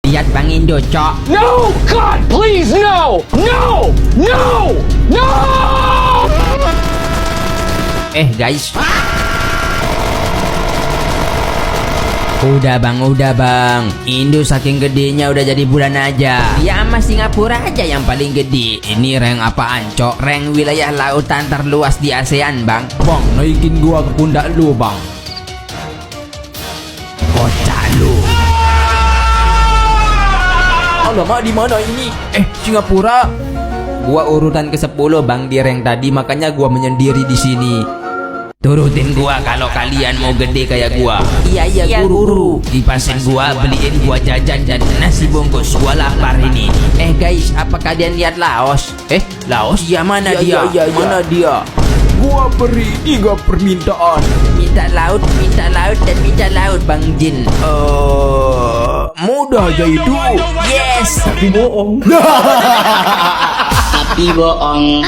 Lihat Bang Indo, cok. No! God, please, no! No! No! No! Guys. Udah bang. Indo saking gedenya udah jadi bulan aja. Ya sama Singapura aja yang paling gede. Ini rank apaan, cok? Rank wilayah lautan terluas di ASEAN, bang. Bang, naikin gua ke pundak lu, bang. Kocak lu. Alamak, di mana ini? Singapura. Gua urutan ke-10 bang di rank tadi, makanya gua menyendiri di sini. Turutin gua kalau kalian mau gede kayak gua. Iya guru. Dipasin gua, beliin gua jajan dan nasi bungkus. Gua lapar ini. Guys, apa kalian lihat Laos? Laos? Ya mana dia? Mana dia? Gua beri 3 permintaan. Minta laut, dan minta laut Bang Jin. Mudah aja itu. Yes. Tapi bohong. Tapi bohong.